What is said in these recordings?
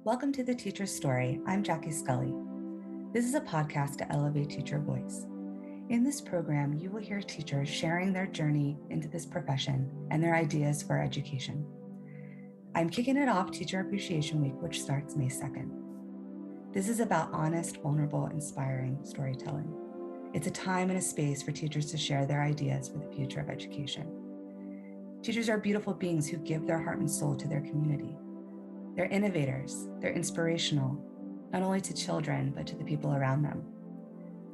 Welcome to The Teacher's Story. I'm Jackie Scully. This is a podcast to elevate teacher voice. In this program, you will hear teachers sharing their journey into this profession and their ideas for education. I'm kicking it off Teacher Appreciation Week, which starts May 2nd. This is about honest, vulnerable, inspiring storytelling. It's a time and a space for teachers to share their ideas for the future of education. Teachers are beautiful beings who give their heart and soul to their community. They're innovators, they're inspirational, not only to children, but to the people around them.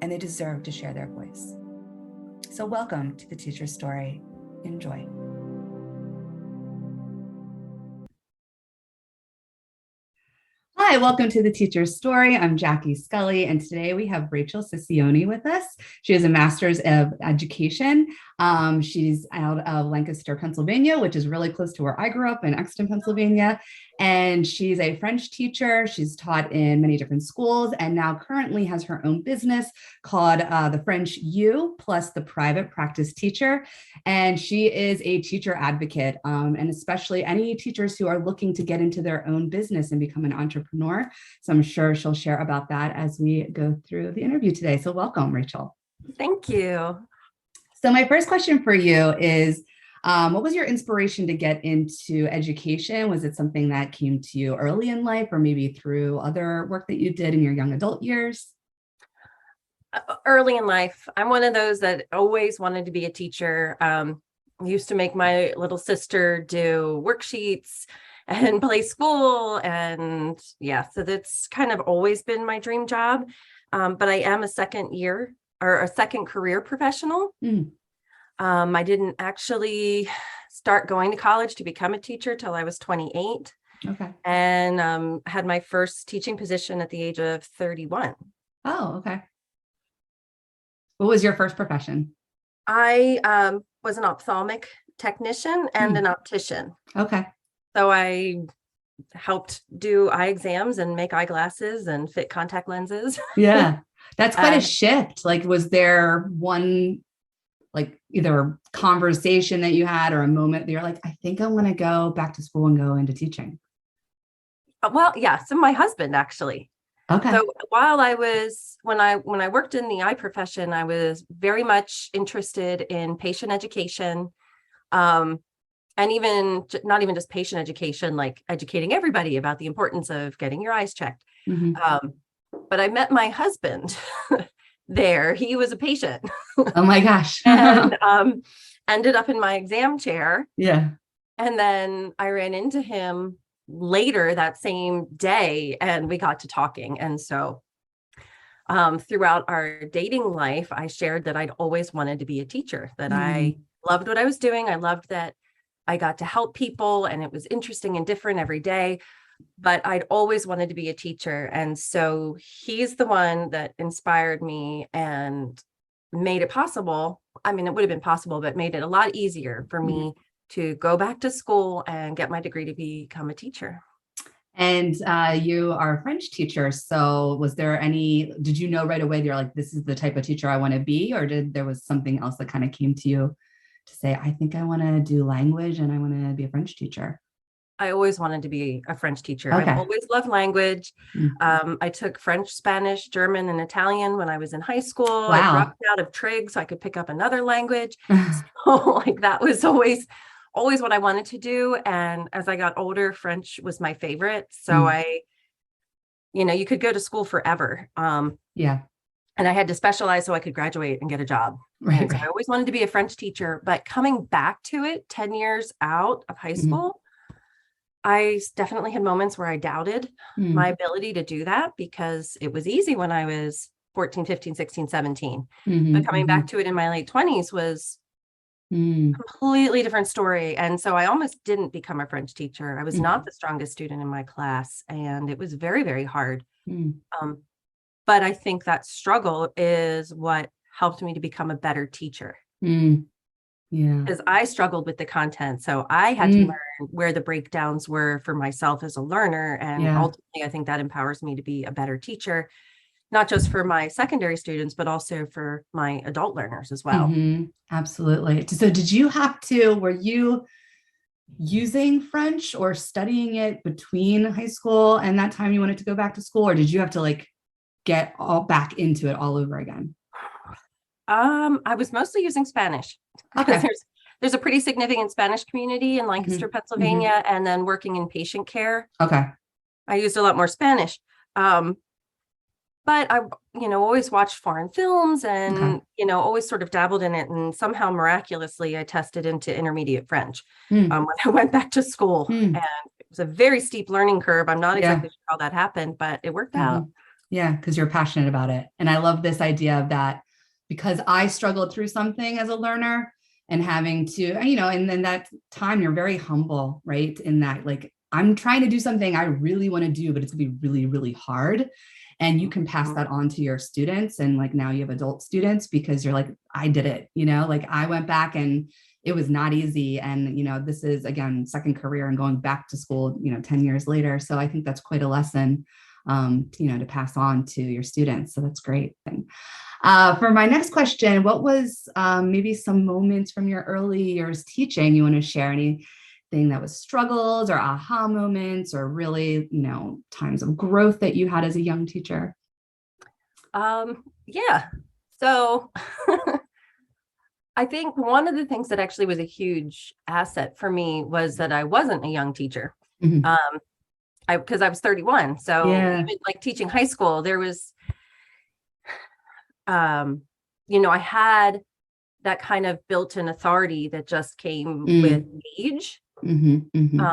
And they deserve to share their voice. So welcome to The Teacher's Story. Enjoy. Hi, welcome to The Teacher's Story. I'm Jackie Scully, and today we have Rachel Siccioni with us. She has a master's of education. She's out of Lancaster, Pennsylvania, which is really close to where I grew up in Exton, Pennsylvania. And she's a French teacher. She's taught in many different schools and now currently has her own business called The French U plus the Private Practice Teacher. And she is a teacher advocate, and especially any teachers who are looking to get into their own business and become an entrepreneur. So I'm sure she'll share about that as we go through the interview today. So welcome, Rachel. Thank you. So my first question for you is, what was your inspiration to get into education? Was it something that came to you early in life or maybe through other work that you did in your young adult years? Early in life, I'm one of those that always wanted to be a teacher. Used to make my little sister do worksheets and play school. And yeah, so that's kind of always been my dream job. But I am a second career professional. I didn't actually start going to college to become a teacher till I was 28. Okay. And had my first teaching position at the age of 31. Oh, okay. What was your first profession? I was an ophthalmic technician and an optician. Okay. So I helped do eye exams and make eyeglasses and fit contact lenses. Yeah, that's quite a shift. Like, was there one, like either conversation that you had or a moment that you're like, I think I want to go back to school and go into teaching? Well, yeah. So my husband actually. Okay. So while when I worked in the eye profession, I was very much interested in patient education. And even not even just patient education, like educating everybody about the importance of getting your eyes checked. Mm-hmm. But I met my husband there. He was a patient. Oh my gosh. And ended up in my exam chair. Yeah. And then I ran into him later that same day and we got to talking. And so throughout our dating life, I shared that I'd always wanted to be a teacher, that I loved what I was doing. I loved that I got to help people and it was interesting and different every day, but I'd always wanted to be a teacher. And so he's the one that inspired me and made it possible. I mean, it would have been possible, but made it a lot easier for me to go back to school and get my degree to become a teacher. And you are a French teacher. So did you know right away that you're like, this is the type of teacher I want to be? Or there was something else that kind of came to you to say, I think I want to do language and I want to be a French teacher? I always wanted to be a French teacher. Okay. I've always loved language. I took French, Spanish, German, and Italian when I was in high school. Wow. I dropped out of trig so I could pick up another language. So that was always what I wanted to do. And as I got older, French was my favorite. So you could go to school forever. Yeah. And I had to specialize so I could graduate and get a job. Right. So I always wanted to be a French teacher, but coming back to it 10 years out of high school, I definitely had moments where I doubted my ability to do that because it was easy when I was 14, 15, 16, 17. But coming back to it in my late 20s was a completely different story. And so I almost didn't become a French teacher. I was not the strongest student in my class, and it was very, very hard. But I think that struggle is what helped me to become a better teacher. Yeah. Because I struggled with the content. So I had to learn where the breakdowns were for myself as a learner. And ultimately, I think that empowers me to be a better teacher, not just for my secondary students, but also for my adult learners as well. Absolutely. So were you using French or studying it between high school and that time you wanted to go back to school, or did you have to like get all back into it all over again? I was mostly using Spanish because Okay. there's a pretty significant Spanish community in Lancaster, Pennsylvania, and then working in patient care. Okay. I used a lot more Spanish. But I, always watched foreign films and, always sort of dabbled in it. And somehow miraculously, I tested into intermediate French when I went back to school. And it was a very steep learning curve. I'm not exactly sure how that happened, but it worked out. Yeah, because you're passionate about it. And I love this idea of that, because I struggled through something as a learner and having to, and then that time you're very humble, right? In that, like, I'm trying to do something I really want to do, but it's gonna be really, really hard. And you can pass that on to your students. And like now you have adult students because you're like, I did it, like I went back and it was not easy. And, this is again, second career and going back to school, 10 years later. So I think that's quite a lesson, to pass on to your students. So that's great. And for my next question, what was maybe some moments from your early years teaching you want to share? Anything that was struggles or aha moments or really, times of growth that you had as a young teacher? Yeah. So I think one of the things that actually was a huge asset for me was that I wasn't a young teacher. Because I was 31. So even like teaching high school, there was, I had that kind of built-in authority that just came with age. That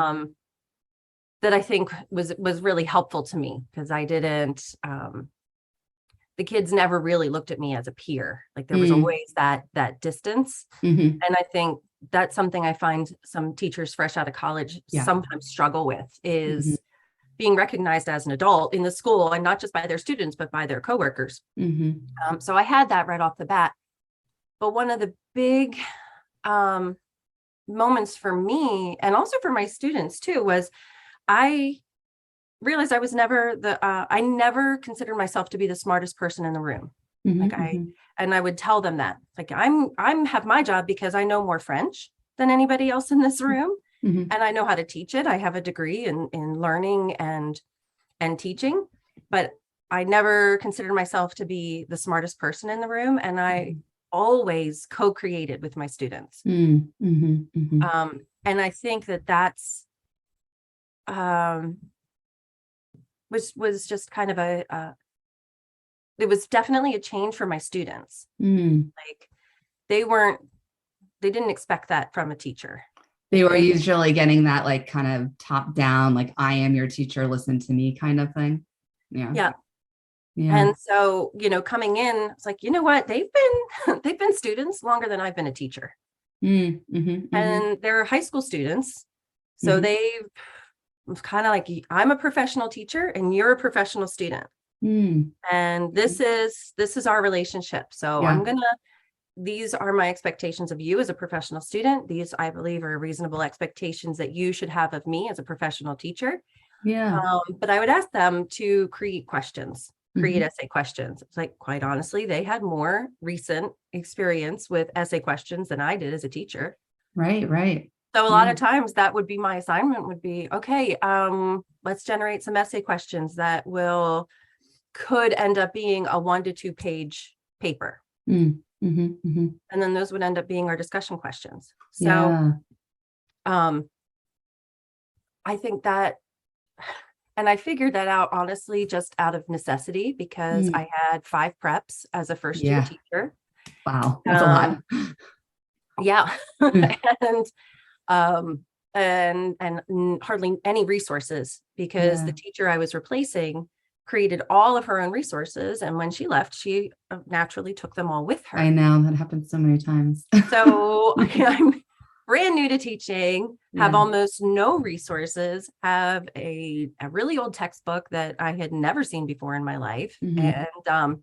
I think was really helpful to me because I didn't, the kids never really looked at me as a peer. Like there was always that distance. And I think that's something I find some teachers fresh out of college sometimes struggle with is being recognized as an adult in the school and not just by their students, but by their coworkers. So I had that right off the bat. But one of the big moments for me and also for my students too was I realized I was never I never considered myself to be the smartest person in the room. And I would tell them that like, I'm have my job because I know more French than anybody else in this room. And I know how to teach it. I have a degree in learning and teaching, but I never considered myself to be the smartest person in the room. And I always co-created with my students. And I think that's was just kind of it was definitely a change for my students. Like they didn't expect that from a teacher. They were usually getting that like kind of top down, like I am your teacher, listen to me kind of thing. Yeah. And so, coming in, it's like, you know what, they've been students longer than I've been a teacher. And they're high school students. So they've kind of like, I'm a professional teacher and you're a professional student. And this is our relationship. So these are my expectations of you as a professional student. These, I believe, are reasonable expectations that you should have of me as a professional teacher. But I would ask them to create questions, create essay questions. It's like, quite honestly, they had more recent experience with essay questions than I did as a teacher. Right. So a lot of times that would be my assignment would be, okay, let's generate some essay questions that could end up being a 1 to 2 page paper. And then those would end up being our discussion questions. So I think that, and I figured that out, honestly, just out of necessity, because I had 5 preps as a first year teacher. Wow. That's a lot. And hardly any resources because the teacher I was replacing created all of her own resources. And when she left, she naturally took them all with her. I know that happens so many times. So I'm brand new to teaching, have almost no resources, have a really old textbook that I had never seen before in my life. And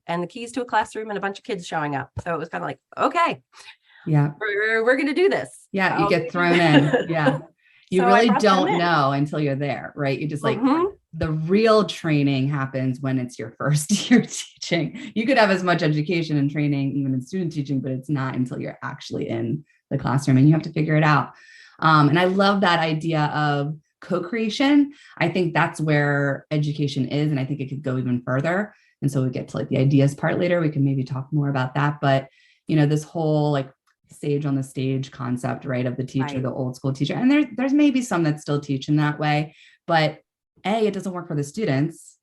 the keys to a classroom and a bunch of kids showing up. So it was kind of like, okay, we're going to do this. You get thrown in. You really don't know until you're there, right? You just like, the real training happens when it's your first year teaching. You could have as much education and training, even in student teaching, but it's not until you're actually in the classroom and you have to figure it out. And I love that idea of co-creation. I think that's where education is. And I think it could go even further. And so we get to like the ideas part later. We can maybe talk more about that. But, this whole like sage on the stage concept, right, of the teacher, right, the old school teacher. And there's maybe some that still teach in that way, but it doesn't work for the students.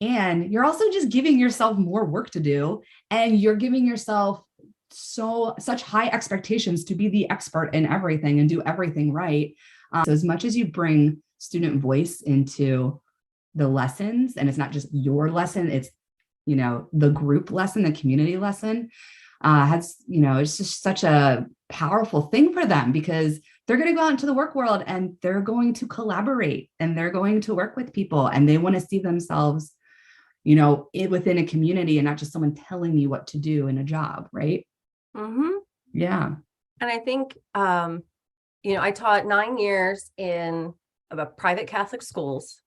And you're also just giving yourself more work to do. And you're giving yourself such high expectations to be the expert in everything and do everything right. So as much as you bring student voice into the lessons, and it's not just your lesson, it's, the group lesson, the community lesson, it's just such a powerful thing for them, because they're going to go out into the work world and they're going to collaborate and they're going to work with people, and they want to see themselves, within a community and not just someone telling you what to do in a job. Right. Mm-hmm. Yeah. And I think, I taught 9 years in private Catholic schools,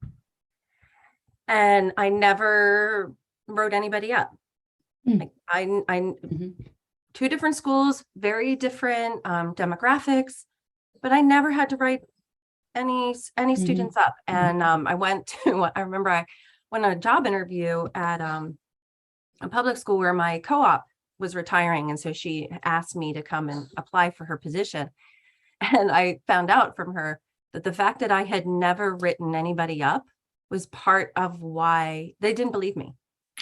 and I never wrote anybody up. Like Mm-hmm. 2 different schools, very different demographics, but I never had to write any students up. And I remember I went on a job interview at a public school where my co-op was retiring. And so she asked me to come and apply for her position. And I found out from her that the fact that I had never written anybody up was part of why they didn't believe me.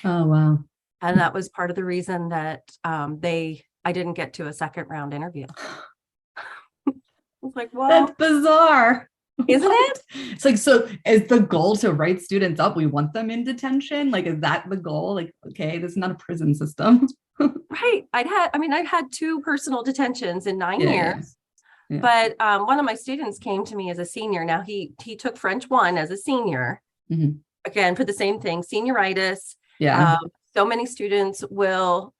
Oh, wow. And that was part of the reason that I didn't get to a second round interview. It's like, well, that's bizarre, isn't it? It's like, so is the goal to write students up? We want them in detention. Like, is that the goal? Like, okay, this is not a prison system. Right. I've had 2 personal detentions in 9 years. Yeah. But one of my students came to me as a senior. Now he took French 1 as a senior, again, for the same thing, senioritis. Yeah. So many students will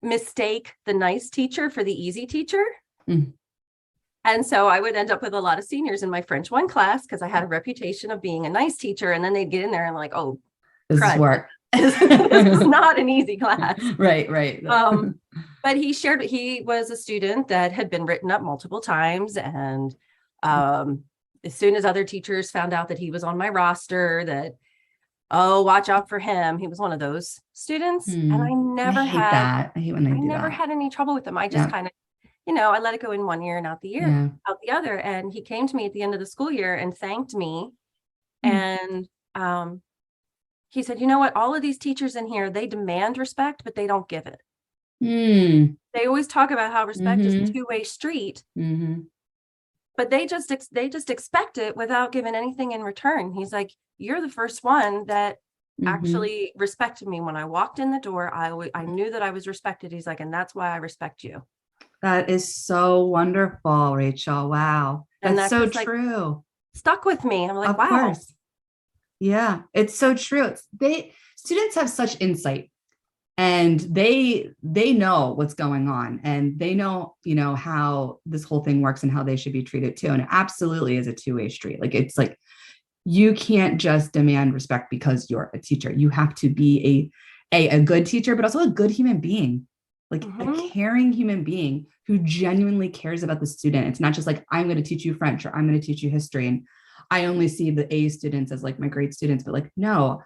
mistake the nice teacher for the easy teacher. And so I would end up with a lot of seniors in my French 1 class because I had a reputation of being a nice teacher. And then they'd get in there and like, oh, this is work. This is not an easy class. Right. But he was a student that had been written up multiple times. And as soon as other teachers found out that he was on my roster, that, oh, watch out for him. He was one of those students. And I never I hate when they do never that. had any trouble with him. I just kind of, I let it go in one ear and out the other. And he came to me at the end of the school year and thanked me. And he said, you know what? All of these teachers in here, they demand respect, but they don't give it. They always talk about how respect is a two-way street. But they just expect it without giving anything in return. He's like, you're the first one that actually respected me when I walked in the door. I knew that I was respected. He's like, and that's why I respect you. That is so wonderful, Rachel. Wow. That's so true. Stuck with me. I'm like, of wow. Course. Yeah, it's so true. Students have such insight, and they know what's going on, and they know, how this whole thing works and how they should be treated too. And it absolutely is a two-way street. Like, it's like, you can't just demand respect because you're a teacher. You have to be a good teacher, but also a good human being, like a caring human being who genuinely cares about the student. It's not just like, I'm going to teach you French or I'm going to teach you history, and I only see the A students as like my great students, but like, no,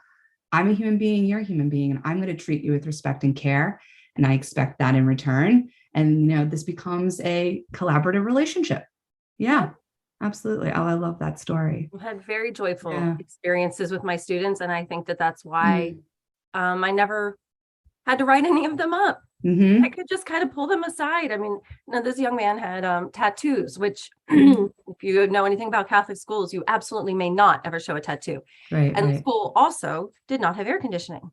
I'm a human being, you're a human being, and I'm going to treat you with respect and care. And I expect that in return. And, this becomes a collaborative relationship. Yeah, absolutely. Oh, I love that story. I've had very joyful experiences with my students. And I think that that's why I never had to write any of them up. I could just kind of pull them aside. I mean, this young man had tattoos, which if you know anything about Catholic schools, you absolutely may not ever show a tattoo. Right. The school also did not have air conditioning.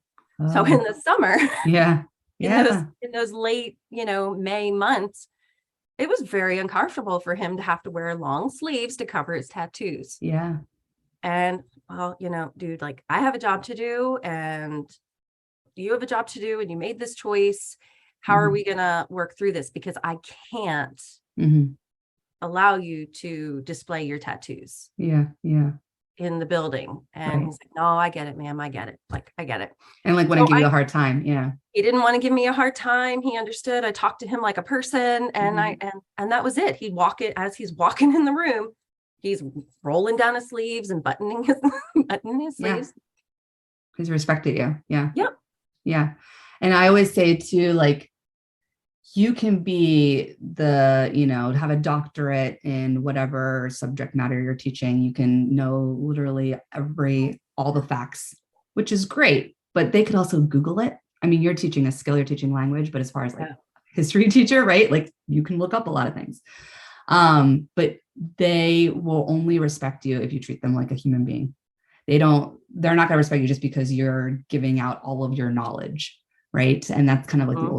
So in the summer, in those late, May months, it was very uncomfortable for him to have to wear long sleeves to cover his tattoos. Yeah. And well, dude, like, I have a job to do and you have a job to do, and you made this choice. How are we going to work through this? Because I can't, allow you to display your tattoos. Yeah. in the building. And he's like, no, I get it, ma'am. I get it. Like, I get it. And like, wouldn't give you a hard time. Yeah. He didn't want to give me a hard time. He understood. I talked to him like a person, and and that was it. He'd walk it as he's walking in the room. He's rolling down his sleeves and buttoning his sleeves. He's respected you. Yeah. Yep. Yeah. And I always say too, like, you can be have a doctorate in whatever subject matter you're teaching. You can know literally all the facts, which is great, but they could also Google it. I mean, you're teaching a skill, you're teaching language, but as far as like history teacher, right? Like you can look up a lot of things. But they will only respect you if you treat them like a human being. They're not going to respect you just because you're giving out all of your knowledge. Right. And that's kind of like the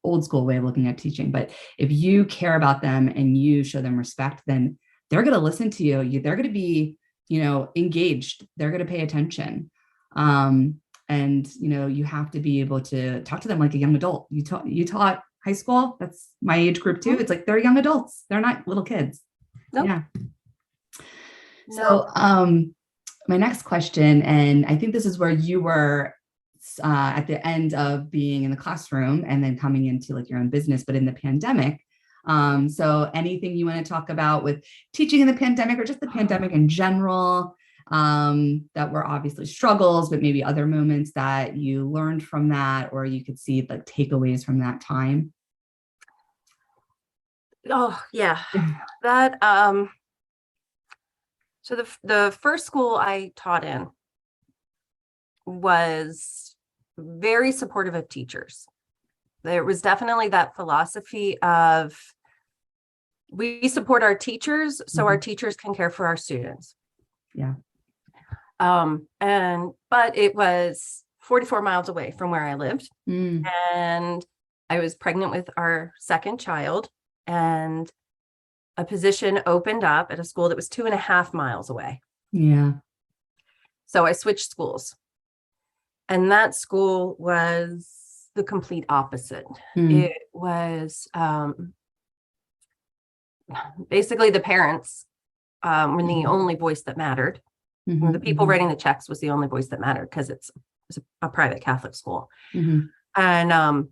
old school way of looking at teaching. But if you care about them and you show them respect, then they're going to listen to you. They're going to be, engaged. They're going to pay attention. And you have to be able to talk to them like a young adult. You taught high school. That's my age group too. It's like, they're young adults. They're not little kids. Nope. Yeah. So, my next question, and I think this is where you were at the end of being in the classroom and then coming into like your own business, but in the pandemic. So anything you want to talk about with teaching in the pandemic or just the pandemic in general, that were obviously struggles, but maybe other moments that you learned from that, or you could see like takeaways from that time? Oh yeah. That, so the first school I taught in was very supportive of teachers. There was definitely that philosophy of we support our teachers so our teachers can care for our students. Yeah. But it was 44 miles away from where I lived. And I was pregnant with our second child, and a position opened up at a school that was 2.5 miles away. Yeah. So I switched schools. And that school was the complete opposite. It was basically the parents were the only voice that mattered. The people writing the checks was the only voice that mattered because it's a private Catholic school. And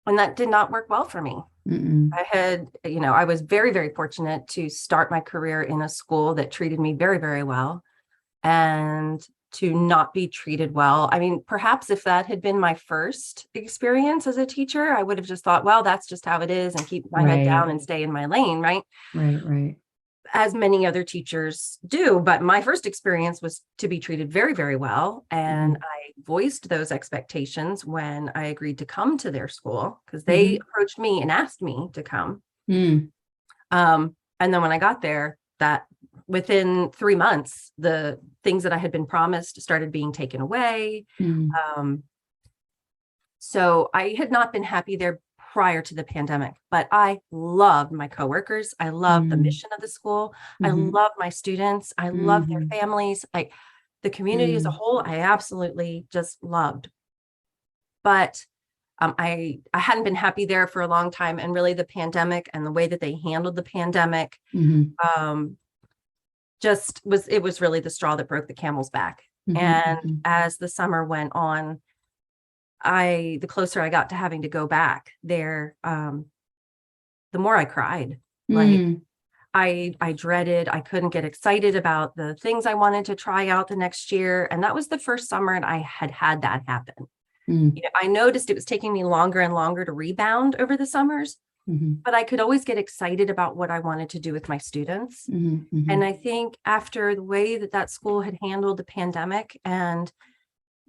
that did not work well for me. I was very, very fortunate to start my career in a school that treated me very, very well. And to not be treated well. I mean, perhaps if that had been my first experience as a teacher, I would have just thought, well, that's just how it is, and keep my head down and stay in my lane, right? Right. As many other teachers do. But my first experience was to be treated very, very well. And I voiced those expectations when I agreed to come to their school, because they approached me and asked me to come. And then when I got there, that within 3 months, the things that I had been promised started being taken away. So I had not been happy there prior to the pandemic, but I loved my coworkers. I loved the mission of the school. I loved my students. I loved their families. The community as a whole, I absolutely just loved. But I hadn't been happy there for a long time. And really the pandemic and the way that they handled the pandemic, it was really the straw that broke the camel's back. And as the summer went on, the closer I got to having to go back there, the more I cried. Like I dreaded, I couldn't get excited about the things I wanted to try out the next year. And that was the first summer I had that happen. I noticed it was taking me longer and longer to rebound over the summers. But I could always get excited about what I wanted to do with my students. And I think after the way that school had handled the pandemic and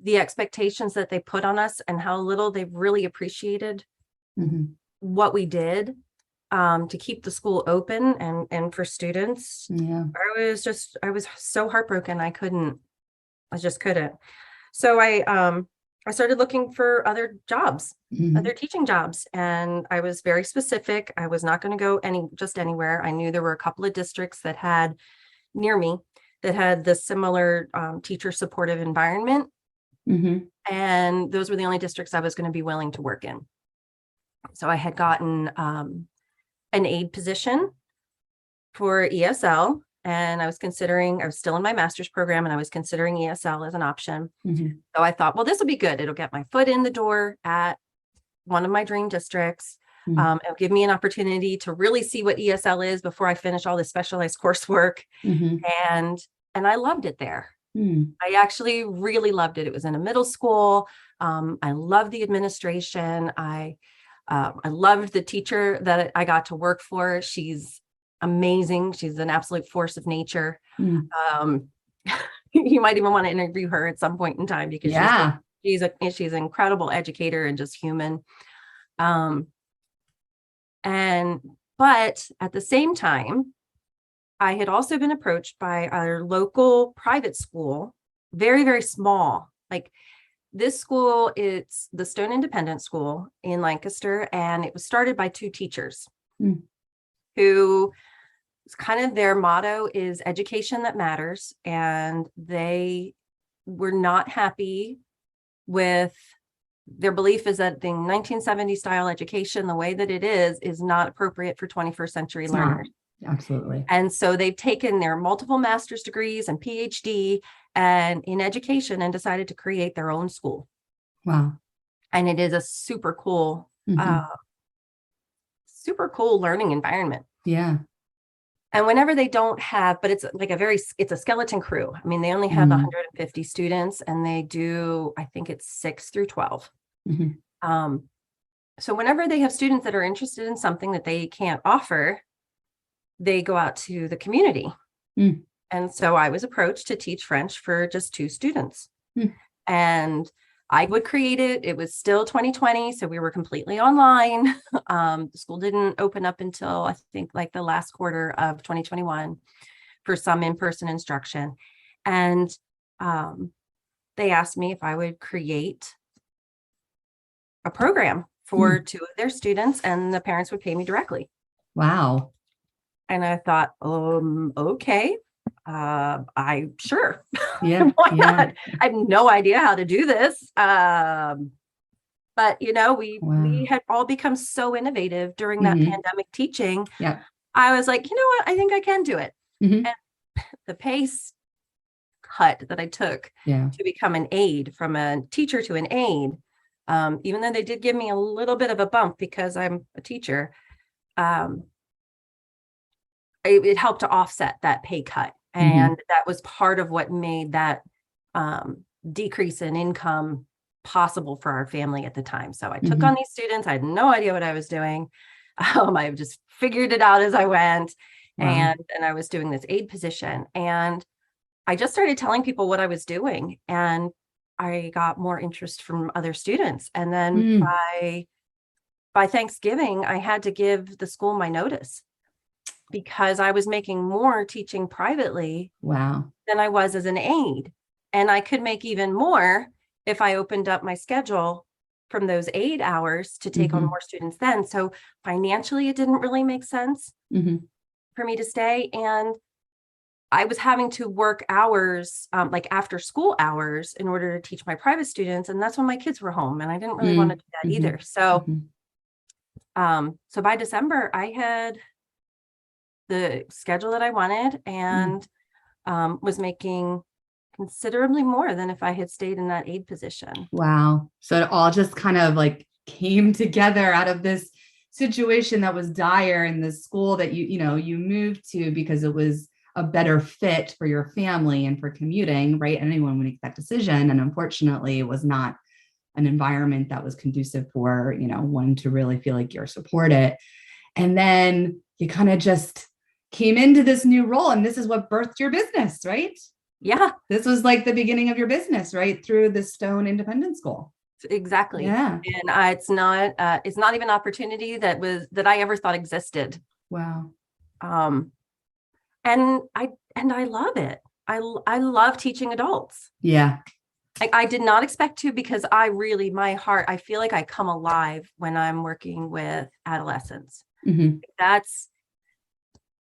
the expectations that they put on us and how little they've really appreciated what we did to keep the school open and for students, I was so heartbroken. I just couldn't. So I started looking for other jobs, other teaching jobs. And I was very specific. I was not going to go anywhere. I knew there were a couple of districts that had near me that had the similar teacher supportive environment. And those were the only districts I was going to be willing to work in. So I had gotten an aide position for ESL, and I was still in my master's program, and I was considering ESL as an option. So I thought, well, this will be good. It'll get my foot in the door at one of my dream districts. It'll give me an opportunity to really see what ESL is before I finish all this specialized coursework. And I loved it there. I actually really loved it. It was in a middle school. I loved the administration. I loved the teacher that I got to work for. She's amazing. She's an absolute force of nature. You might even want to interview her at some point in time, because she's an incredible educator and just human. But at the same time, I had also been approached by our local private school, very, very small. Like, this school, it's the Stone Independent School in Lancaster, and it was started by two teachers who kind of, their motto is education that matters. And they were not happy with, their belief is that the 1970s style education, the way that it is not appropriate for 21st century learners. Absolutely. And so they've taken their multiple master's degrees and PhD and in education and decided to create their own school. Wow. And it is a super cool learning environment. Yeah. And whenever they don't have, but it's like it's a skeleton crew. I mean, they only have 150 students, and they do, I think it's 6 through 12. So whenever they have students that are interested in something that they can't offer, they go out to the community. And so I was approached to teach French for just 2 students. And I would create it. It was still 2020, so we were completely online. The school didn't open up until, I think, like the last quarter of 2021 for some in-person instruction. And they asked me if I would create a program for 2 of their students, and the parents would pay me directly. Wow. And I thought, okay, sure. Yeah. Why not? I have no idea how to do this. But we had all become so innovative during that pandemic teaching. Yeah. I was like, you know what? I think I can do it. And the pace cut that I took to become an aide, from a teacher to an aide, even though they did give me a little bit of a bump because I'm a teacher, it helped to offset that pay cut. And that was part of what made that decrease in income possible for our family at the time. So I took on these students. I had no idea what I was doing. I just figured it out as I went. And I was doing this aide position. And I just started telling people what I was doing. And I got more interest from other students. And then by Thanksgiving, I had to give the school my notice, because I was making more teaching privately than I was as an aide. And I could make even more if I opened up my schedule from those aide hours to take on more students then. So financially, it didn't really make sense for me to stay. And I was having to work hours, like after school hours, in order to teach my private students. And that's when my kids were home, and I didn't really want to do that either. So, so by December, I had the schedule that I wanted, and was making considerably more than if I had stayed in that aide position. Wow. So it all just kind of like came together out of this situation that was dire in the school that you moved to because it was a better fit for your family and for commuting, right? Anyone would make that decision. And unfortunately, it was not an environment that was conducive for, one to really feel like you're supported. And then you kind of just came into this new role, and this is what birthed your business, right? Yeah. This was like the beginning of your business, right? Through the Stone Independent School. Exactly. Yeah. And it's not even opportunity that I ever thought existed. Wow. And I love it. I love teaching adults. Yeah. I did not expect to, because my heart, I feel like I come alive when I'm working with adolescents.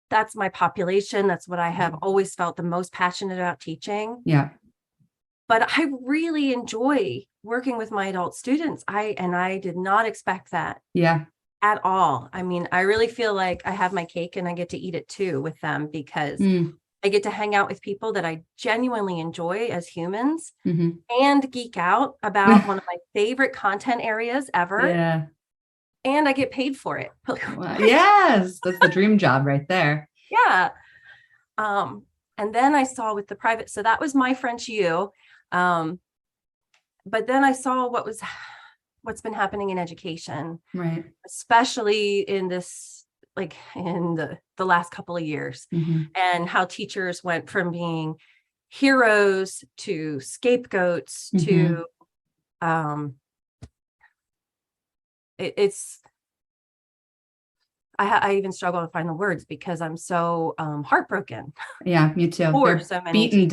That's my population. That's what I have always felt the most passionate about teaching. Yeah. But I really enjoy working with my adult students. I did not expect that. Yeah. at all. I mean, I really feel like I have my cake and I get to eat it too with them, because I get to hang out with people that I genuinely enjoy as humans and geek out about one of my favorite content areas ever. Yeah. And I get paid for it. Wow. Yes. That's the dream job right there. Yeah. And then I saw with the private, so that was my French U. But then I saw what's been happening in education, right? Especially in this, like in the last couple of years, and how teachers went from being heroes to scapegoats to, I even struggle to find the words because I'm so heartbroken. Yeah, me too. For so many beaten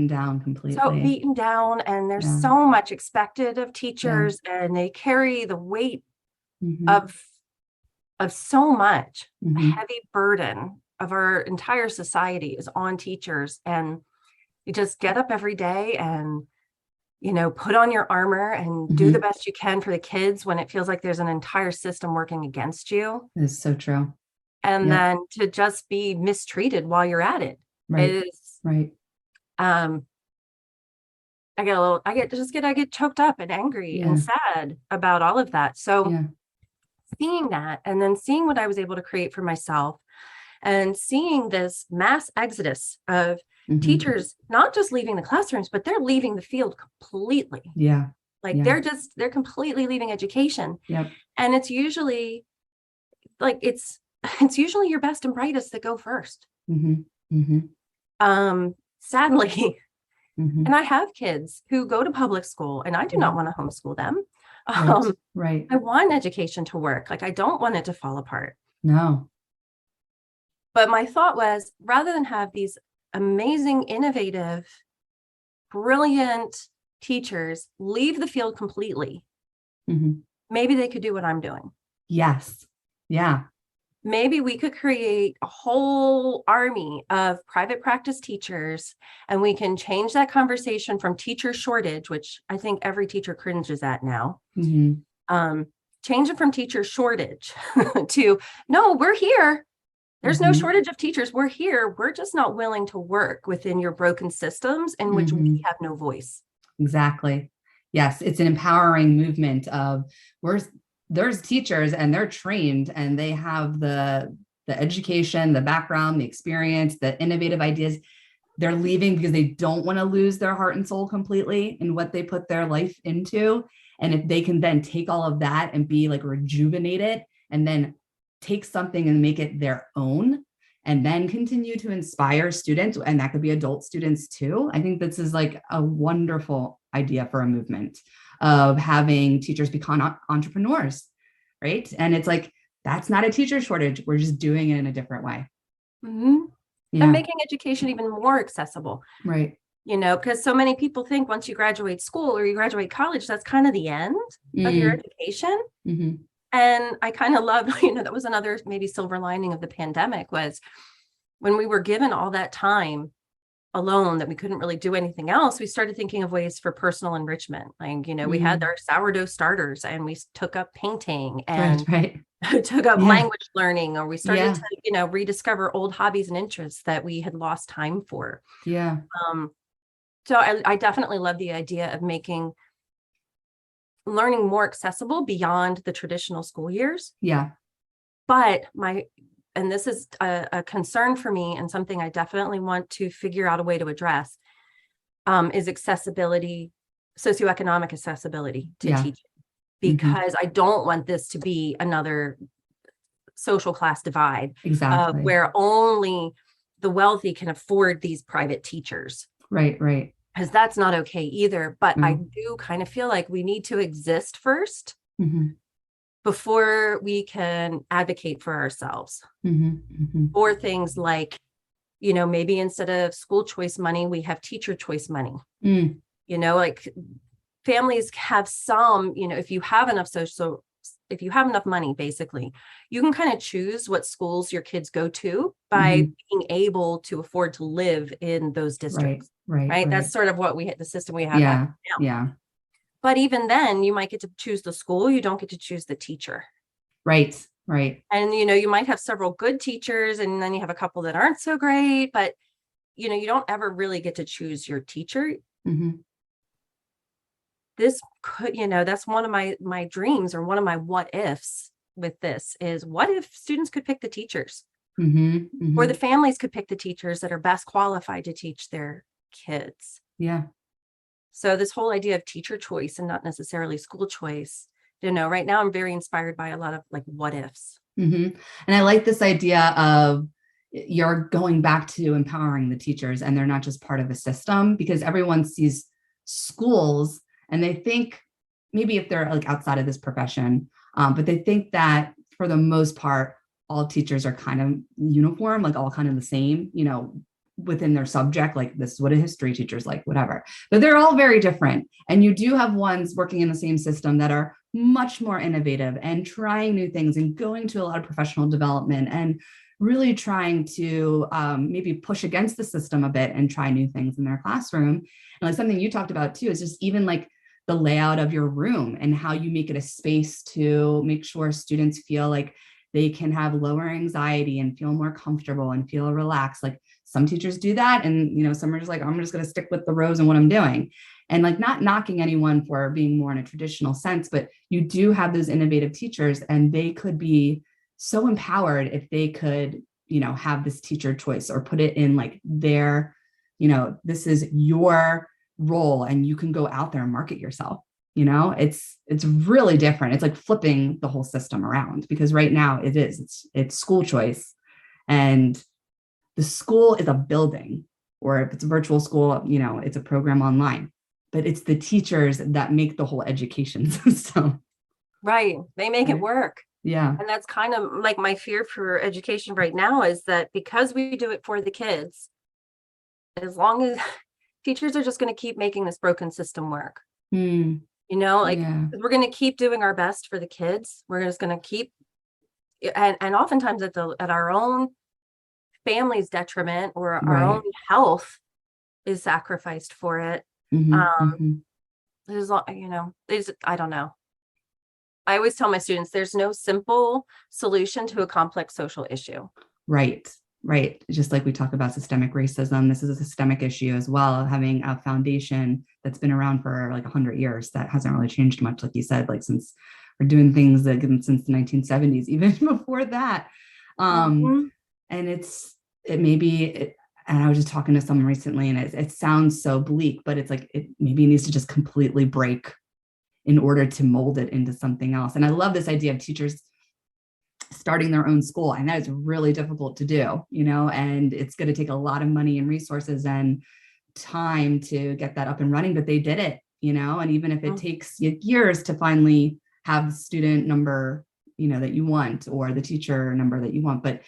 down completely. So beaten down, and there's so much expected of teachers, and they carry the weight of so much. A heavy burden of our entire society is on teachers, and you just get up every day and put on your armor and do the best you can for the kids when it feels like there's an entire system working against you. It's so true. And then to just be mistreated while you're at it. Right. Is, right. I get choked up and angry and sad about all of that. So seeing that, and then seeing what I was able to create for myself, and seeing this mass exodus of teachers, not just leaving the classrooms, but they're leaving the field completely. Yeah. They're completely leaving education. Yep. And it's usually it's usually your best and brightest that go first. Sadly. And I have kids who go to public school, and I do not want to homeschool them. Right. I want education to work. Like, I don't want it to fall apart. No. But my thought was, rather than have these amazing, innovative, brilliant teachers leave the field completely, maybe they could do what I'm doing. Yes. Yeah. Maybe we could create a whole army of private practice teachers, and we can change that conversation from teacher shortage, which I think every teacher cringes at now. Change it from teacher shortage to, no, we're here. There's no shortage of teachers. We're here. We're just not willing to work within your broken systems in which we have no voice. Exactly. Yes. It's an empowering movement of there's teachers, and they're trained, and they have the education, the background, the experience, the innovative ideas. They're leaving because they don't want to lose their heart and soul completely in what they put their life into. And if they can then take all of that and be like rejuvenated, and then take something and make it their own, and then continue to inspire students, and that could be adult students too. I think this is like a wonderful idea for a movement of having teachers become entrepreneurs, right? And it's like, that's not a teacher shortage. We're just doing it in a different way. And making education even more accessible. Right. Because so many people think once you graduate school or you graduate college, that's kind of the end of your education. And I kind of love, that was another maybe silver lining of the pandemic, was when we were given all that time alone that we couldn't really do anything else, we started thinking of ways for personal enrichment. Like, we had our sourdough starters, and we took up painting, and took up language learning, or we started to, rediscover old hobbies and interests that we had lost time for. Yeah. So I definitely love the idea of making learning more accessible beyond the traditional school years. Yeah. But and this is a concern for me, and something I definitely want to figure out a way to address, is accessibility, socioeconomic accessibility to teaching, because I don't want this to be another social class divide, where only the wealthy can afford these private teachers. Right. Because that's not okay either. But I do kind of feel like we need to exist first before we can advocate for ourselves. Or things like, maybe instead of school choice money, we have teacher choice money. Like families have some, if you have enough money, basically, you can kind of choose what schools your kids go to by being able to afford to live in those districts. Right. That's sort of the system we have now. Yeah. But even then, you might get to choose the school. You don't get to choose the teacher. Right. Right. And, you might have several good teachers and then you have a couple that aren't so great, but, you don't ever really get to choose your teacher. Mm-hmm. This could, that's one of my dreams, or one of my what ifs with this is, what if students could pick the teachers, Mm-hmm. Mm-hmm. or the families could pick the teachers that are best qualified to teach their kids? Yeah. So this whole idea of teacher choice and not necessarily school choice, right now I'm very inspired by a lot of like what ifs. Mm-hmm. And I like this idea of you're going back to empowering the teachers, and they're not just part of a system, because everyone sees schools and they think, maybe if they're like outside of this profession, but they think that for the most part, all teachers are kind of uniform, like all kind of the same, within their subject, like this is what a history teacher's like, whatever. But they're all very different. And you do have ones working in the same system that are much more innovative and trying new things and going to a lot of professional development and really trying to maybe push against the system a bit and try new things in their classroom. And like something you talked about too, is just even like the layout of your room and how you make it a space to make sure students feel like they can have lower anxiety and feel more comfortable and feel relaxed. Like some teachers do that. And, some are just like, I'm just going to stick with the rows and what I'm doing. And like not knocking anyone for being more in a traditional sense, but you do have those innovative teachers, and they could be so empowered if they could, have this teacher choice, or put it in like their, this is your role and you can go out there and market yourself. It's really different. It's like flipping the whole system around, because right now it's school choice, and the school is a building, or if it's a virtual school, it's a program online, but it's the teachers that make the whole education system. Right. They make it work. Yeah. And that's kind of like my fear for education right now, is that because we do it for the kids, as long as teachers are just going to keep making this broken system work, we're going to keep doing our best for the kids. We're just going to keep, and oftentimes at our own family's detriment, or our own health is sacrificed for it. There's, I don't know. I always tell my students, there's no simple solution to a complex social issue. Right. Just like we talk about systemic racism, this is a systemic issue as well, having a foundation that's been around for like 100 years that hasn't really changed much, like you said, like since we're doing things like since the 1970s, even before that. And and I was just talking to someone recently, and it sounds so bleak, but it's like it maybe needs to just completely break in order to mold it into something else. And I love this idea of teachers starting their own school. And that is really difficult to do, and it's going to take a lot of money and resources and time to get that up and running, but they did it, and even if it takes years to finally have the student number, that you want, or the teacher number that you want, but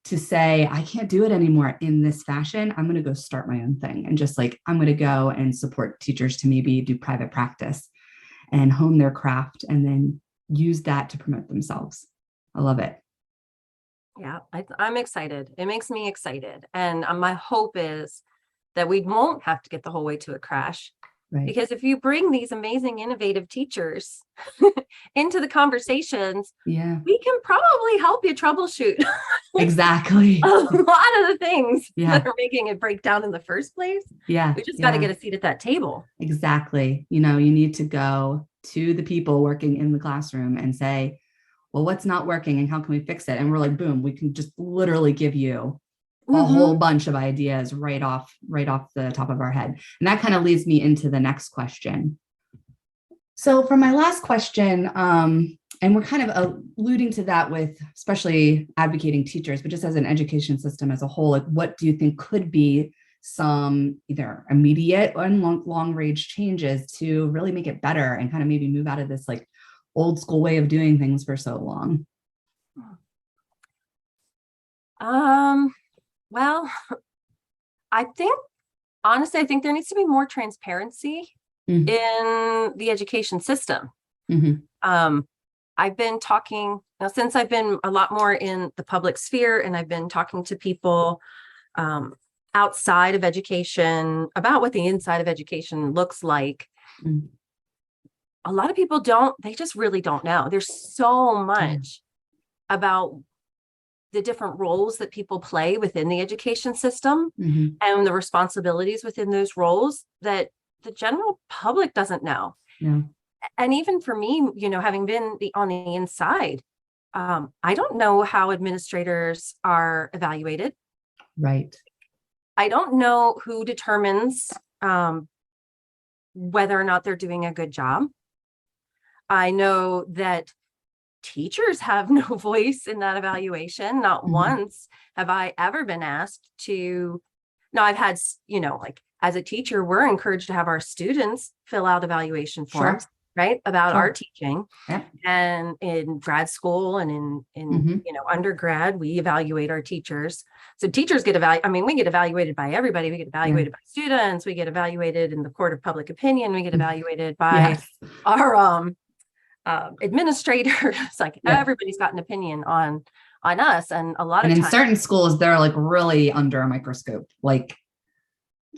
to say, I can't do it anymore in this fashion, I'm going to go start my own thing. And just like, I'm going to go and support teachers to maybe do private practice and hone their craft, and then use that to promote themselves. I love it. Yeah, I'm excited. It makes me excited. And my hope is that we won't have to get the whole way to a crash. Right. Because if you bring these amazing, innovative teachers into the conversations, we can probably help you troubleshoot exactly a lot of the things that are making it break down in the first place. Yeah. We just got to get a seat at that table. Exactly. You need to go to the people working in the classroom and say, well, what's not working and how can we fix it? And we're like, boom, we can just literally give you a whole bunch of ideas right off the top of our head. And that kind of leads me into the next question. So for my last question, and we're kind of alluding to that with especially advocating teachers, but just as an education system as a whole, like what do you think could be some either immediate or long range changes to really make it better and kind of maybe move out of this like old school way of doing things for so long? Well, honestly, I think there needs to be more transparency in the education system. I've been talking since I've been a lot more in the public sphere, and I've been talking to people outside of education about what the inside of education looks like. a lot of people they just really don't know. There's so much about the different roles that people play within the education system and the responsibilities within those roles that the general public doesn't know. Yeah. And even for me, having been on the inside, I don't know how administrators are evaluated. Right. I don't know who determines whether or not they're doing a good job. I know that teachers have no voice in that evaluation. Not once have I ever been asked to. Now, I've had, like as a teacher, we're encouraged to have our students fill out evaluation forms, right, about our teaching. And in grad school and in undergrad, we evaluate our teachers. So teachers get evaluated. We get evaluated by everybody. We get evaluated by students. We get evaluated in the court of public opinion. We get evaluated by our administrators. Like everybody's got an opinion on us. And a lot of times, certain schools, they're like really under a microscope. Like,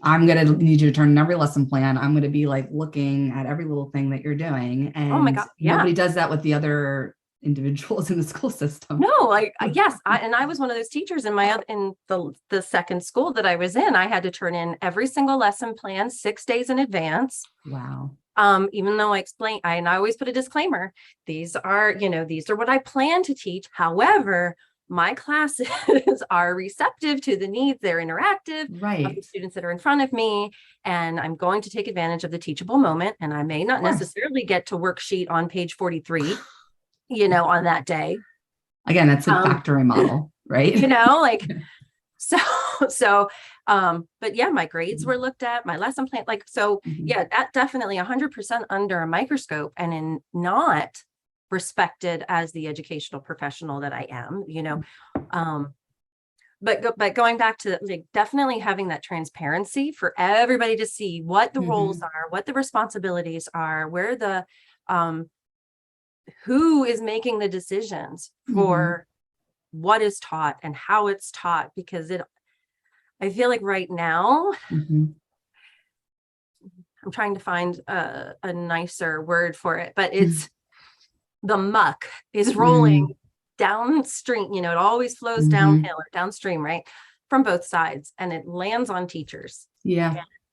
I'm going to need you to turn in every lesson plan. I'm going to be like looking at every little thing that you're doing. And oh my God, nobody does that with the other individuals in the school system. No, like, yes. I was one of those teachers in the second school that I was in. I had to turn in every single lesson plan 6 days in advance. Wow. Even though I always put a disclaimer. These are what I plan to teach. However, my classes are receptive to the needs. They're interactive of the students that are in front of me. And I'm going to take advantage of the teachable moment. And I may not necessarily get to worksheet on page 43, on that day. Again, that's a factory model, right? But yeah, my grades were looked at, my lesson plan, that definitely 100% under a microscope and not respected as the educational professional that I am, but going back to definitely having that transparency for everybody to see what the roles are, what the responsibilities are, where the, who is making the decisions for what is taught and how it's taught, because I feel like right now, I'm trying to find a nicer word for it, but it's the muck is rolling downstream. It always flows downhill or downstream, right? From both sides, and it lands on teachers. Yeah.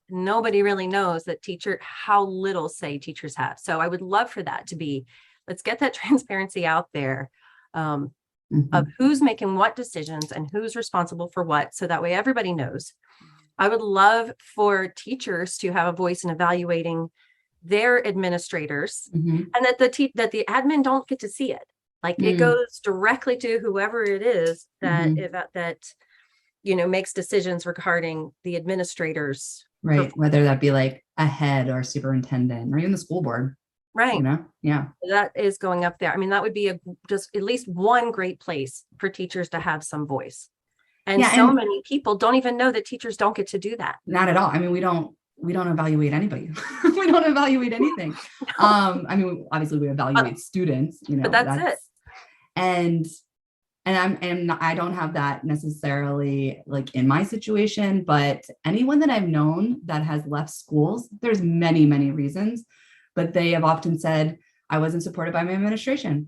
And nobody really knows how little say teachers have. So I would love for that to be, let's get that transparency out there. Of who's making what decisions and who's responsible for what. So that way everybody knows. I would love for teachers to have a voice in evaluating their administrators, and that the admin don't get to see it. Like it goes directly to whoever it is that makes decisions regarding the administrators. Right. Whether that be like a head or superintendent or even the school board. Right. Yeah. That is going up there. That would be just at least one great place for teachers to have some voice. And many people don't even know that teachers don't get to do that. Not at all. We don't evaluate anybody. We don't evaluate anything. Obviously we evaluate students, but that's it. And I don't have that necessarily like in my situation, but anyone that I've known that has left schools, there's many, many reasons, but they have often said, I wasn't supported by my administration,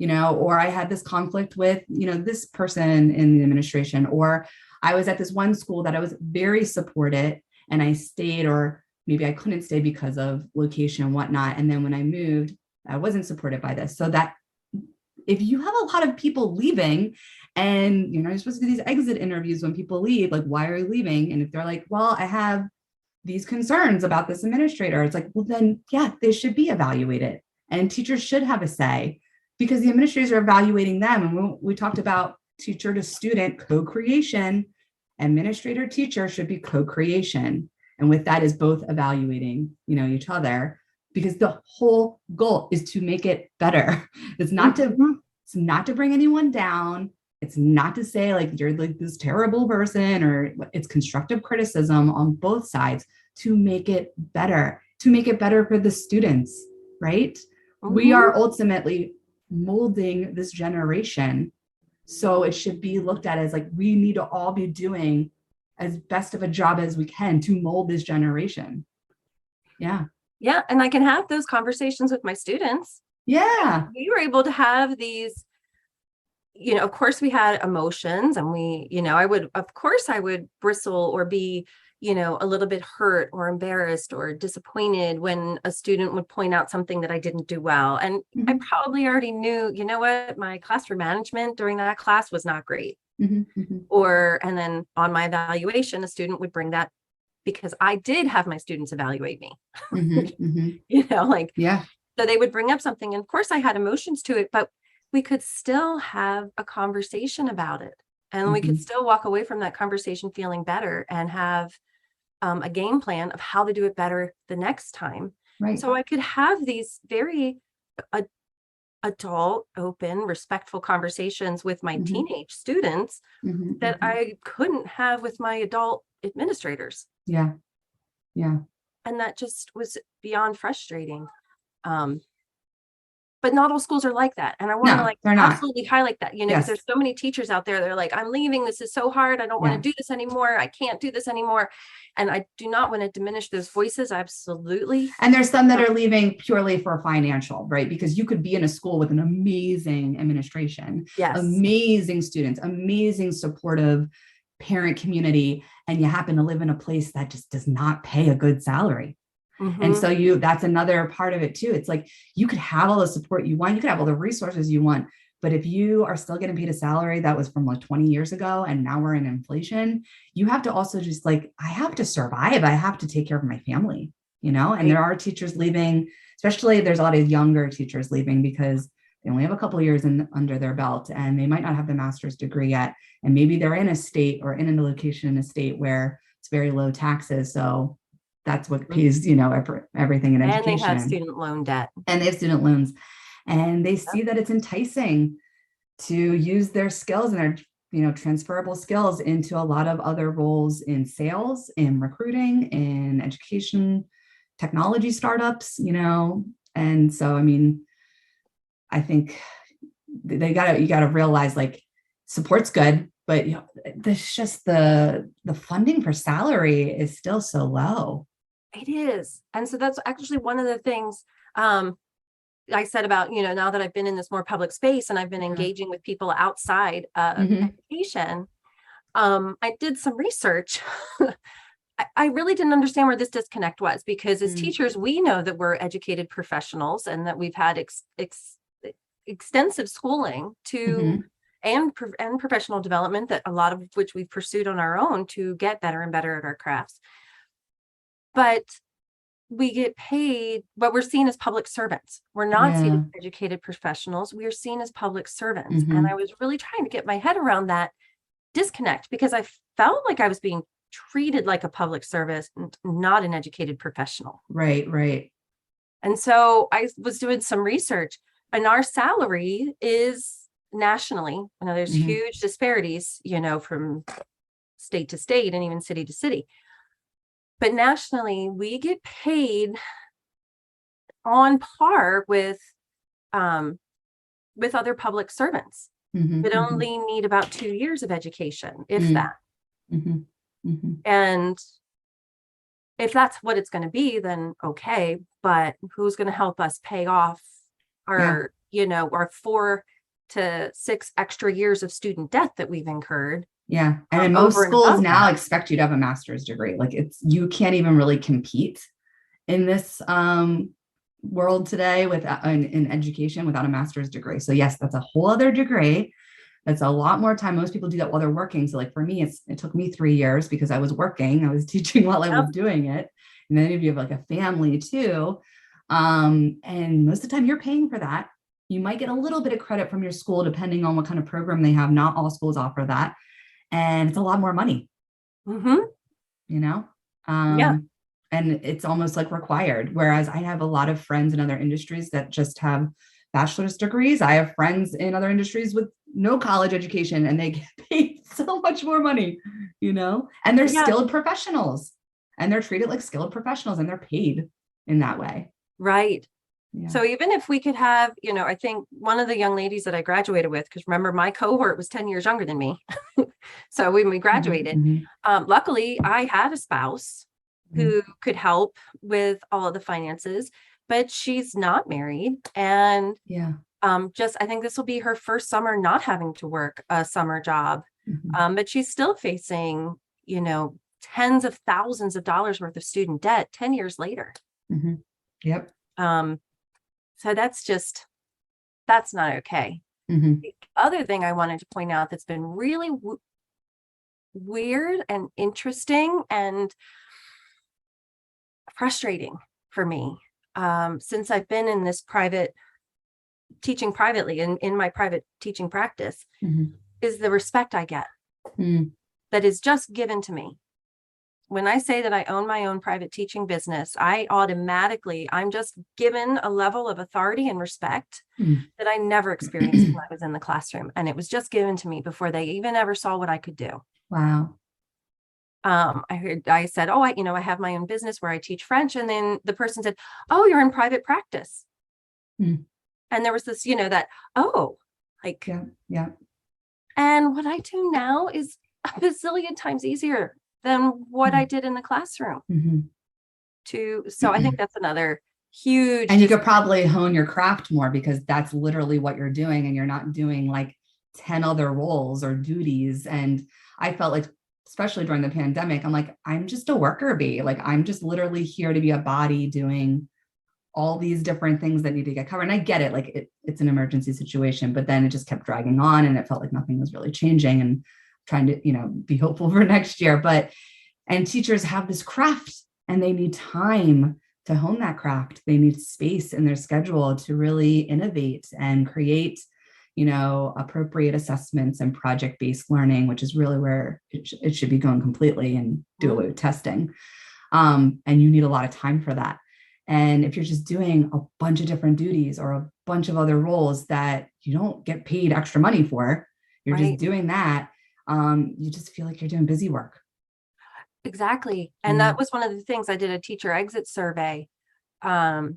or I had this conflict with, this person in the administration, or I was at this one school that I was very supported and I stayed, or maybe I couldn't stay because of location and whatnot. And then when I moved, I wasn't supported by this. So that if you have a lot of people leaving and, you're supposed to do these exit interviews when people leave, like, why are you leaving? And if they're like, well, I have these concerns about this administrator, it's like, well, then, yeah, they should be evaluated and teachers should have a say because the administrators are evaluating them. And we talked about teacher to student co-creation, administrator teacher should be co-creation. And with that is both evaluating, each other, because the whole goal is to make it better. It's not to bring anyone down. It's not to say like you're like this terrible person, or it's constructive criticism on both sides to make it better for the students, right? We are ultimately molding this generation. So it should be looked at as like, we need to all be doing as best of a job as we can to mold this generation. Yeah. Yeah. And I can have those conversations with my students. Yeah. We were able to have these, of course we had emotions, and I would bristle or be, a little bit hurt or embarrassed or disappointed when a student would point out something that I didn't do well. And I probably already knew, what, my classroom management during that class was not great. And then on my evaluation, a student would bring that, because I did have my students evaluate me, Yeah. So they would bring up something, and of course I had emotions to it, but we could still have a conversation about it, and we could still walk away from that conversation feeling better and have a game plan of how to do it better the next time. Right. So I could have these very adult, open, respectful conversations with my teenage students that I couldn't have with my adult administrators. Yeah. Yeah. And that just was beyond frustrating. But not all schools are like that. And I want to absolutely highlight that, because there's so many teachers out there. They're like, I'm leaving. This is so hard. I don't want to do this anymore. I can't do this anymore. And I do not want to diminish those voices. Absolutely. And there's some that are leaving purely for financial, right? Because you could be in a school with an amazing administration, amazing students, amazing supportive parent community, and you happen to live in a place that just does not pay a good salary. And so that's another part of it too. It's like, you could have all the support you want, you could have all the resources you want, but if you are still getting paid a salary that was from like 20 years ago, and now we're in inflation, you have to also just I have to survive. I have to take care of my family, and there are teachers leaving, especially there's a lot of younger teachers leaving because they only have a couple of years under their belt, and they might not have the master's degree yet. And maybe they're in a state or in a location in a state where it's very low taxes. So that's what pays, everything in education. And they have student loan debt. And they have student loans. And they see that it's enticing to use their skills and their, transferable skills into a lot of other roles in sales, in recruiting, in education, technology startups, And so, I think you got to realize support's good, but there's just the funding for salary is still so low. It is. And so that's actually one of the things I said about, now that I've been in this more public space and I've been engaging with people outside of education, I did some research. I really didn't understand where this disconnect was, because as teachers, we know that we're educated professionals and that we've had extensive schooling and professional development, that a lot of which we've pursued on our own to get better and better at our crafts. But we get paid, but we're seen as public servants. We're not seen as educated professionals. We are seen as public servants. And I was really trying to get my head around that disconnect, because I felt like I was being treated like a public service, not an educated professional. Right. And so I was doing some research, and our salary is nationally, there's huge disparities, from state to state and even city to city. But nationally, we get paid on par with other public servants that only need about 2 years of education, if that. And if that's what it's going to be, then okay. But who's going to help us pay off our, our 4 to 6 extra years of student debt that we've incurred? Yeah. And most schools now expect you to have a master's degree. You can't even really compete in this world today in education without a master's degree. So yes, that's a whole other degree. That's a lot more time. Most people do that while they're working. So for me, it took me 3 years because I was working. I was teaching while I was doing it. And then if you have a family too, and most of the time you're paying for that. You might get a little bit of credit from your school, depending on what kind of program they have. Not all schools offer that. And it's a lot more money, and it's almost required. Whereas I have a lot of friends in other industries that just have bachelor's degrees. I have friends in other industries with no college education, and they get paid so much more money, and they're skilled professionals, and they're treated like skilled professionals, and they're paid in that way. Right. Yeah. So even if we could have, I think one of the young ladies that I graduated with, because remember, my cohort was 10 years younger than me. So when we graduated, luckily I had a spouse who could help with all of the finances, but she's not married. And I think this will be her first summer not having to work a summer job. But she's still facing, tens of thousands of dollars worth of student debt 10 years later. Yep. So that's not okay. The other thing I wanted to point out that's been really weird and interesting and frustrating for me, since I've been in this teaching privately in my private teaching practice, is the respect I get that is just given to me. When I say that I own my own private teaching business, I'm just given a level of authority and respect that I never experienced when I was in the classroom. And it was just given to me before they even ever saw what I could do. Wow. I said, I have my own business where I teach French. And then the person said, oh, you're in private practice. And there was this, yeah. And what I do now is a bazillion times easier than what I did in the classroom. So I think that's another huge. And you could probably hone your craft more because that's literally what you're doing. And you're not doing like 10 other roles or duties. And I felt like, especially during the pandemic, I'm like, I'm just a worker bee. Like, I'm just literally here to be a body doing all these different things that need to get covered. And I get it, like it's an emergency situation, but then it just kept dragging on and it felt like nothing was really changing, and trying to, be hopeful for next year. And teachers have this craft and they need time to hone that craft. They need space in their schedule to really innovate and create, appropriate assessments and project-based learning, which is really where it should be going completely, and do away with testing. And you need a lot of time for that. And if you're just doing a bunch of different duties or a bunch of other roles that you don't get paid extra money for, you're just doing that, you just feel like you're doing busy work. Exactly. And that was one of the things I did a teacher exit survey. I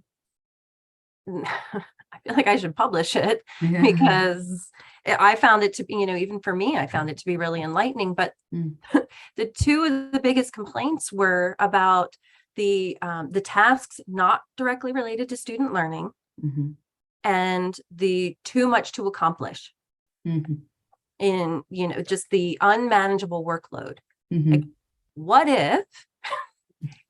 feel like I should publish it because I found it to be, even for me, I found it to be really enlightening. But the two of the biggest complaints were about the tasks not directly related to student learning and the too much to accomplish in, just the unmanageable workload. Like, what if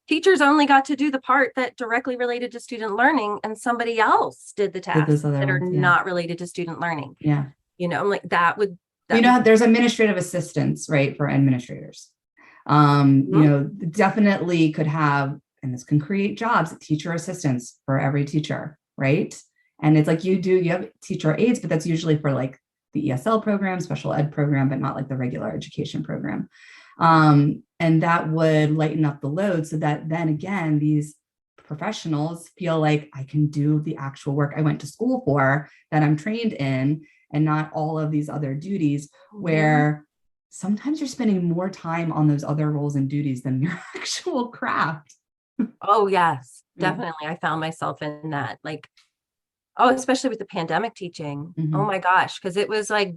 teachers only got to do the part that directly related to student learning and somebody else did the tasks that are not related to student learning? Yeah. I'm like, there's administrative assistants, right, for administrators. Definitely could have, and this can create jobs, teacher assistants for every teacher, right? And it's like you have teacher aides, but that's usually for like the ESL program, special ed program, but not like the regular education program. And that would lighten up the load so that then again, these professionals feel like I can do the actual work I went to school for, that I'm trained in, and not all of these other duties where sometimes you're spending more time on those other roles and duties than your actual craft. Oh, yes, definitely. I found myself in that, like, especially with the pandemic teaching. Oh my gosh. Cause it was like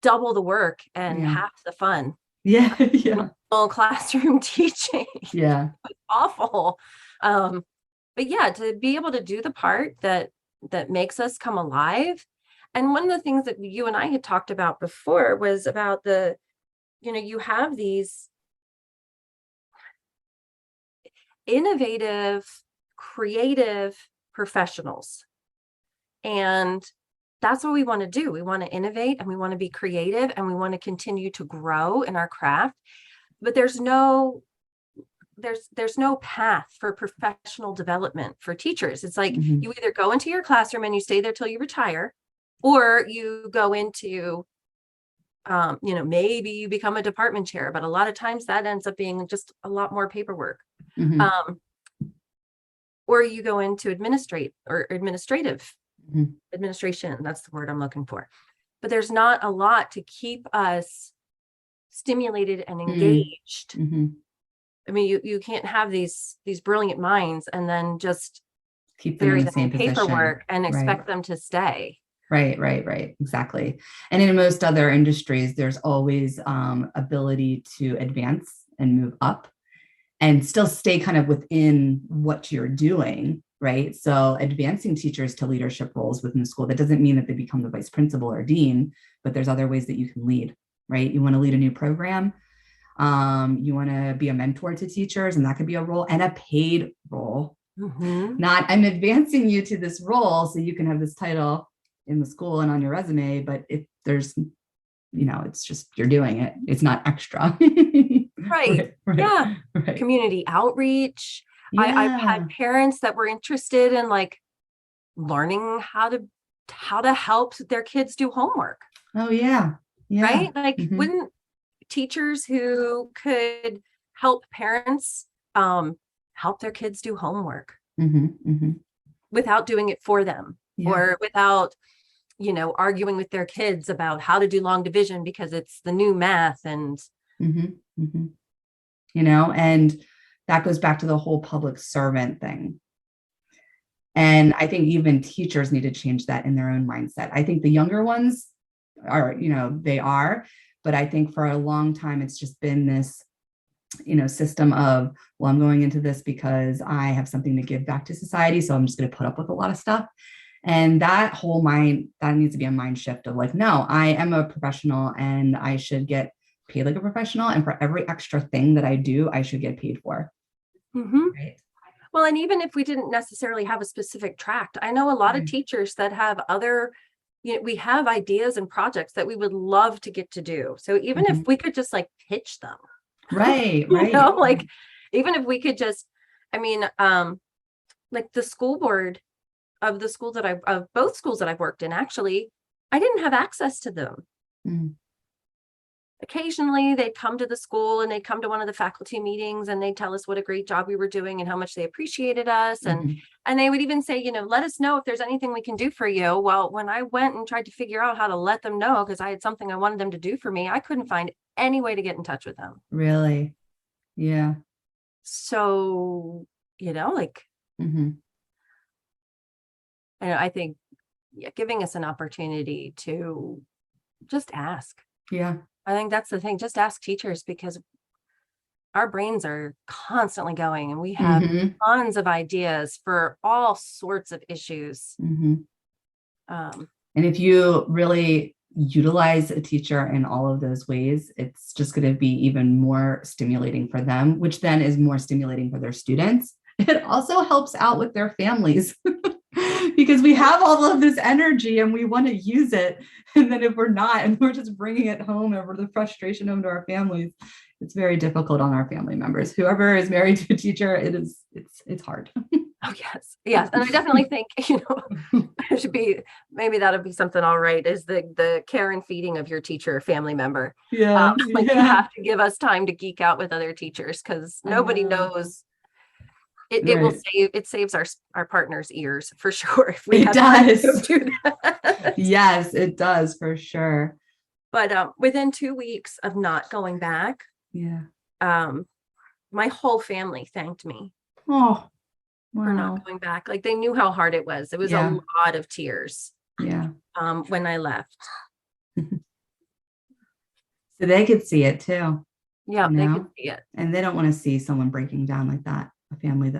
double the work and half the fun. Yeah. Classroom teaching. Yeah. It was awful. But yeah, to be able to do the part that makes us come alive. And one of the things that you and I had talked about before was about you have these innovative, creative professionals. And that's what we want to do. We want to innovate and we want to be creative and we want to continue to grow in our craft. But there's no path for professional development for teachers. It's like you either go into your classroom and you stay there till you retire, or you go into, maybe you become a department chair, but a lot of times that ends up being just a lot more paperwork. Or you go into administrative, administration. That's the word I'm looking for. But there's not a lot to keep us stimulated and engaged. I mean, you can't have these brilliant minds and then just keep them in the same paperwork and expect them to stay. Right. Exactly. And in most other industries, there's always ability to advance and move up. and still stay kind of within what you're doing, right? So advancing teachers to leadership roles within the school, that doesn't mean that they become the vice principal or dean, but there's other ways that you can lead, right? You want to lead a new program. You want to be a mentor to teachers, and that could be a role, and a paid role. Not, I'm advancing you to this role so you can have this title in the school and on your resume, but if there's, it's just, you're doing it. It's not extra. Right. Yeah. Right. Community outreach. Yeah. I've had parents that were interested in like learning how to help their kids do homework. Oh yeah. Yeah. Right. Like wouldn't teachers who could help parents help their kids do homework without doing it for them, or without, arguing with their kids about how to do long division because it's the new math, and and that goes back to the whole public servant thing. And I think even teachers need to change that in their own mindset. I think the younger ones are, they are, but I think for a long time, it's just been this, system of, well, I'm going into this because I have something to give back to society. So I'm just going to put up with a lot of stuff. And that whole that needs to be a mind shift of like, no, I am a professional and I should get paid like a professional. And for every extra thing that I do, I should get paid for. Right? Well, and even if we didn't necessarily have a specific tract, I know a lot of teachers that have other, we have ideas and projects that we would love to get to do. So even if we could just like pitch them. Right. Like even if we could just, like the school board of the schools of both schools that I've worked in, actually, I didn't have access to them. Occasionally they'd come to the school and they'd come to one of the faculty meetings and they'd tell us what a great job we were doing and how much they appreciated us. And they would even say, let us know if there's anything we can do for you. Well, when I went and tried to figure out how to let them know, because I had something I wanted them to do for me, I couldn't find any way to get in touch with them. Really? Yeah. So, I think giving us an opportunity to just ask. Yeah. I think that's the thing. Just ask teachers, because our brains are constantly going and we have tons of ideas for all sorts of issues. And if you really utilize a teacher in all of those ways, it's just going to be even more stimulating for them, which then is more stimulating for their students. It also helps out with their families because we have all of this energy and we want to use it. And then if we're not, and we're just bringing it home over the frustration home to our families, it's very difficult on our family members. Whoever is married to a teacher, it's hard. Oh, yes. And I definitely think, it should be, maybe that'll be something all right, is the care and feeding of your teacher family member. You have to give us time to geek out with other teachers, because nobody knows. It saves our partner's ears for sure. If we do that. Yes, it does for sure. But within 2 weeks of not going back, my whole family thanked me. Oh, wow. For not going back. Like they knew how hard it was. It was a lot of tears. When I left. So they could see it too. Yeah, they could see it. And they don't want to see someone breaking down like that, a family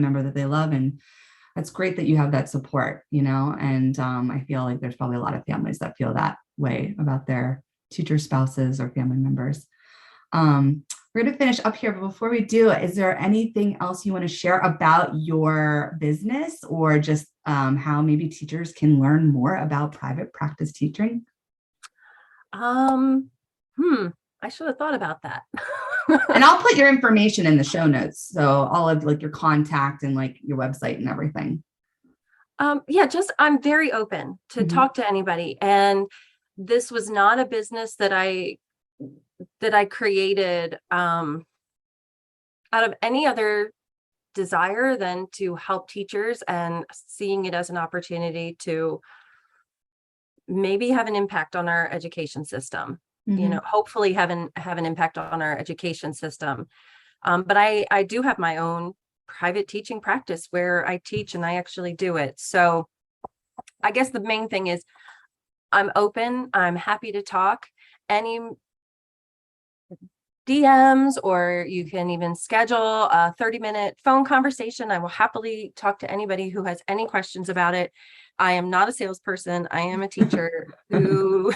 member that they love. And that's great that you have that support, and I feel like there's probably a lot of families that feel that way about their teacher spouses or family members. We're going to finish up here, but before we do, is there anything else you want to share about your business, or just how maybe teachers can learn more about private practice teaching? I should have thought about that. And I'll put your information in the show notes. So all of like your contact and like your website and everything. I'm very open to talk to anybody. And this was not a business that I created out of any other desire than to help teachers, and seeing it as an opportunity to maybe have an impact on our education system. Hopefully have an impact on our education system. But I do have my own private teaching practice where I teach and I actually do it. So I guess the main thing is I'm open. I'm happy to talk. DMs, or you can even schedule a 30-minute phone conversation. I will happily talk to anybody who has any questions about it. I am not a salesperson. I am a teacher who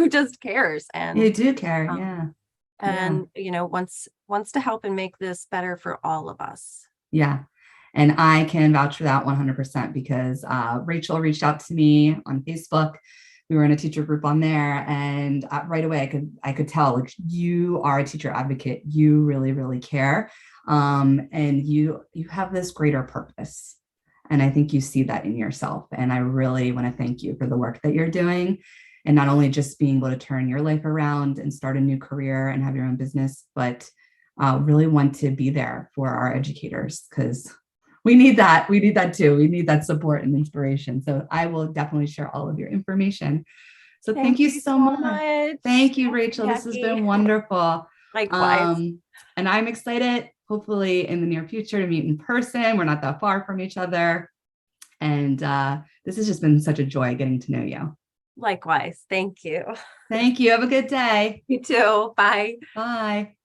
just cares and you do care. Yeah. And, wants to help and make this better for all of us. Yeah. And I can vouch for that 100% because Rachel reached out to me on Facebook. We were in a teacher group on there, and right away I could tell, like, you are a teacher advocate. You really, really care, and you have this greater purpose. And I think you see that in yourself. And I really want to thank you for the work that you're doing, and not only just being able to turn your life around and start a new career and have your own business, but really want to be there for our educators, because we need that. We need that too. We need that support and inspiration. So I will definitely share all of your information. So thank you so much. Thank you, Rachel. This has been wonderful. Likewise. And I'm excited, hopefully in the near future, to meet in person. We're not that far from each other. And this has just been such a joy getting to know you. Likewise. Thank you. Thank you. Have a good day. You too. Bye. Bye.